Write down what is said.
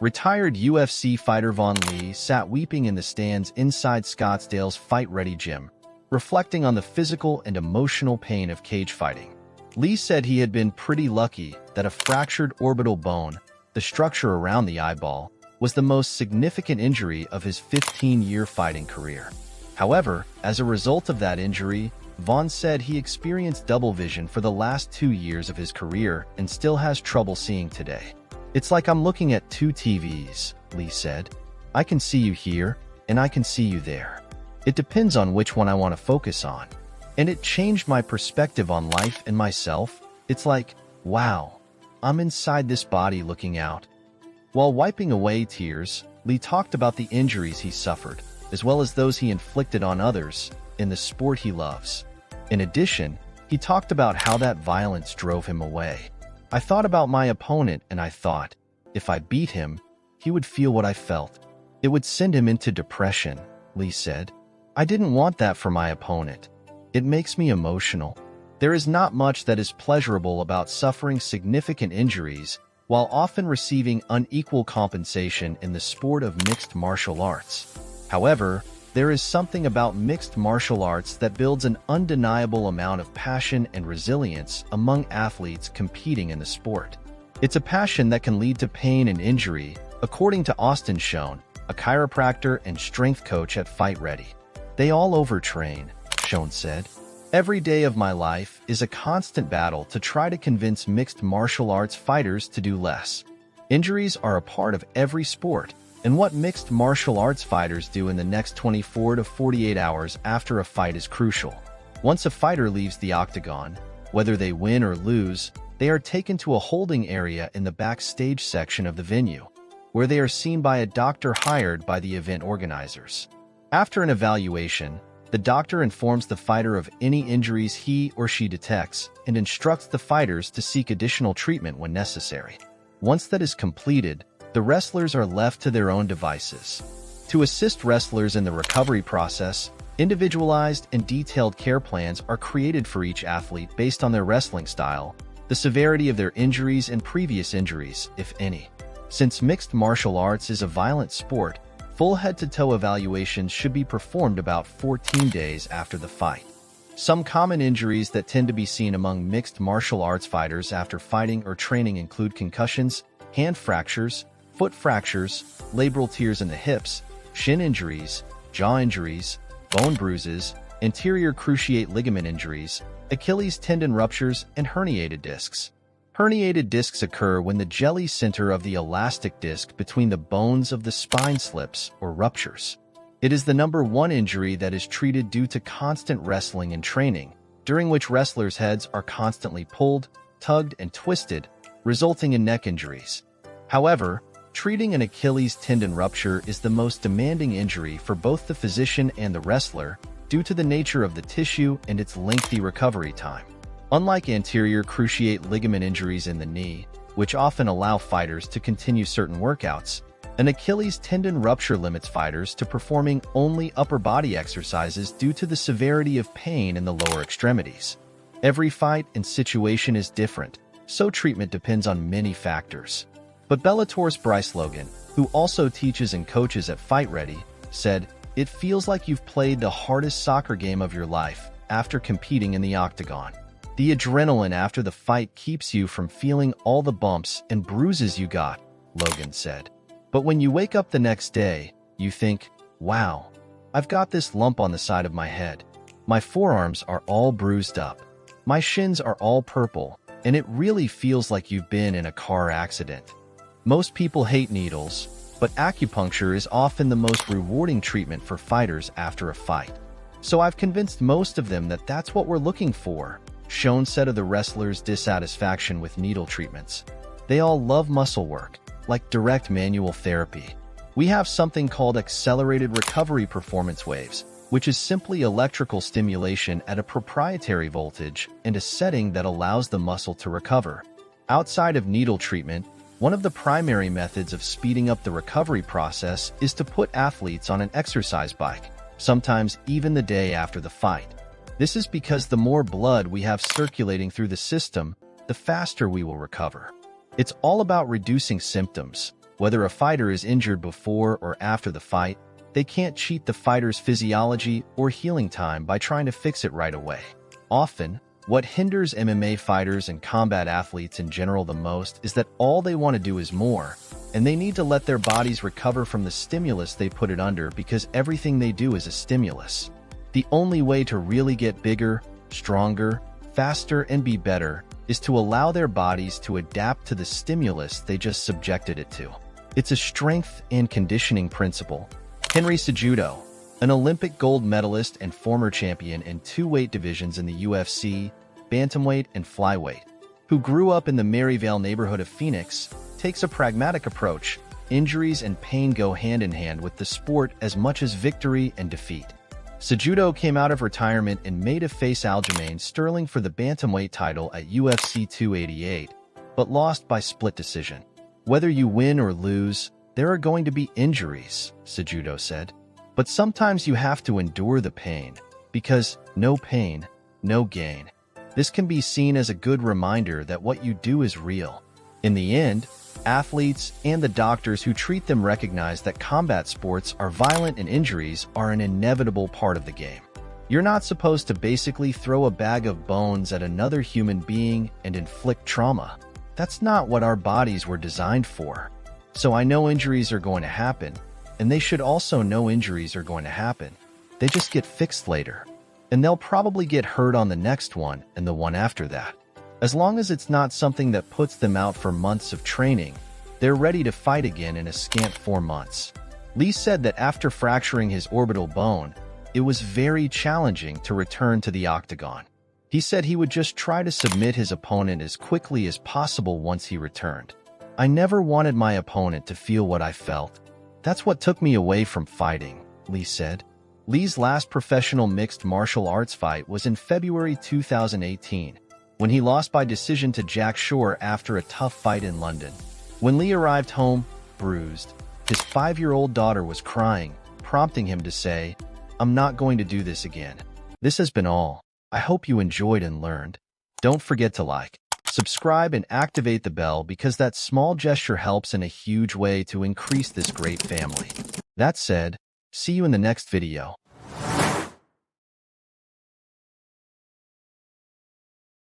Retired UFC fighter Vaughn Lee sat weeping in the stands inside Scottsdale's Fight Ready gym, reflecting on the physical and emotional pain of cage fighting. Lee said he had been pretty lucky that a fractured orbital bone, the structure around the eyeball, was the most significant injury of his 15-year fighting career. However, as a result of that injury, Vaughn said he experienced double vision for the last 2 years of his career and still has trouble seeing today. "It's like I'm looking at two TVs," Lee said. "I can see you here, and I can see you there. It depends on which one I want to focus on. And it changed my perspective on life and myself. It's like, wow, I'm inside this body looking out." While wiping away tears, Lee talked about the injuries he suffered, as well as those he inflicted on others in the sport he loves. In addition, he talked about how that violence drove him away. "I thought about my opponent and I thought, if I beat him, he would feel what I felt. It would send him into depression," Lee said. "I didn't want that for my opponent. It makes me emotional." There is not much that is pleasurable about suffering significant injuries while often receiving unequal compensation in the sport of mixed martial arts. However, there is something about mixed martial arts that builds an undeniable amount of passion and resilience among athletes competing in the sport. It's a passion that can lead to pain and injury, according to Austin Schoen, a chiropractor and strength coach at Fight Ready. "They all overtrain," Schoen said. "Every day of my life is a constant battle to try to convince mixed martial arts fighters to do less. Injuries are a part of every sport, and what mixed martial arts fighters do in the next 24 to 48 hours after a fight is crucial. Once a fighter leaves the octagon, whether they win or lose, they are taken to a holding area in the backstage section of the venue, where they are seen by a doctor hired by the event organizers. After an evaluation, the doctor informs the fighter of any injuries he or she detects and instructs the fighters to seek additional treatment when necessary. Once that is completed, the wrestlers are left to their own devices. To assist wrestlers in the recovery process, individualized and detailed care plans are created for each athlete based on their wrestling style, the severity of their injuries and previous injuries, if any. Since mixed martial arts is a violent sport, full head-to-toe evaluations should be performed about 14 days after the fight. Some common injuries that tend to be seen among mixed martial arts fighters after fighting or training include concussions, hand fractures, foot fractures, labral tears in the hips, shin injuries, jaw injuries, bone bruises, anterior cruciate ligament injuries, Achilles tendon ruptures, and herniated discs. Herniated discs occur when the jelly center of the elastic disc between the bones of the spine slips or ruptures. It is the number one injury that is treated due to constant wrestling and training, during which wrestlers' heads are constantly pulled, tugged, and twisted, resulting in neck injuries. However, treating an Achilles tendon rupture is the most demanding injury for both the physician and the wrestler due to the nature of the tissue and its lengthy recovery time. Unlike anterior cruciate ligament injuries in the knee, which often allow fighters to continue certain workouts, an Achilles tendon rupture limits fighters to performing only upper body exercises due to the severity of pain in the lower extremities. Every fight and situation is different, so treatment depends on many factors. But Bellator's Bryce Logan, who also teaches and coaches at Fight Ready, said, "It feels like you've played the hardest soccer game of your life after competing in the octagon. The adrenaline after the fight keeps you from feeling all the bumps and bruises you got," Logan said. "But when you wake up the next day, you think, wow, I've got this lump on the side of my head. My forearms are all bruised up. My shins are all purple, and it really feels like you've been in a car accident." Most people hate needles, but acupuncture is often the most rewarding treatment for fighters after a fight. "So I've convinced most of them that that's what we're looking for," Schoen said of the wrestlers' dissatisfaction with needle treatments. "They all love muscle work, like direct manual therapy. We have something called accelerated recovery performance waves, which is simply electrical stimulation at a proprietary voltage and a setting that allows the muscle to recover. Outside of needle treatment, one of the primary methods of speeding up the recovery process is to put athletes on an exercise bike, sometimes even the day after the fight. This is because the more blood we have circulating through the system, the faster we will recover. It's all about reducing symptoms. Whether a fighter is injured before or after the fight, they can't cheat the fighter's physiology or healing time by trying to fix it right away. Often, what hinders MMA fighters and combat athletes in general the most is that all they want to do is more, and they need to let their bodies recover from the stimulus they put it under because everything they do is a stimulus. The only way to really get bigger, stronger, faster, and be better is to allow their bodies to adapt to the stimulus they just subjected it to. It's a strength and conditioning principle. Henry Cejudo, an Olympic gold medalist and former champion in two weight divisions in the UFC, bantamweight and flyweight, who grew up in the Maryvale neighborhood of Phoenix, takes a pragmatic approach. Injuries and pain go hand in hand with the sport as much as victory and defeat. Cejudo came out of retirement in May to face Aljamain Sterling for the bantamweight title at UFC 288, but lost by split decision. Whether you win or lose, there are going to be injuries, Cejudo said. But sometimes you have to endure the pain, because no pain, no gain. This can be seen as a good reminder that what you do is real. In the end, athletes and the doctors who treat them recognize that combat sports are violent and injuries are an inevitable part of the game. You're not supposed to basically throw a bag of bones at another human being and inflict trauma. That's not what our bodies were designed for. So I know injuries are going to happen, and they should also know injuries are going to happen. They just get fixed later, and they'll probably get hurt on the next one and the one after that. As long as it's not something that puts them out for months of training, they're ready to fight again in a scant 4 months. Lee said that after fracturing his orbital bone, it was very challenging to return to the octagon. He said he would just try to submit his opponent as quickly as possible once he returned. I never wanted my opponent to feel what I felt. That's what took me away from fighting, Lee said. Lee's last professional mixed martial arts fight was in February 2018, when he lost by decision to Jack Shore after a tough fight in London. When Lee arrived home, bruised, his 5-year-old daughter was crying, prompting him to say, "I'm not going to do this again." This has been all. I hope you enjoyed and learned. Don't forget to like, subscribe, and activate the bell because that small gesture helps in a huge way to increase this great family. That said, see you in the next video.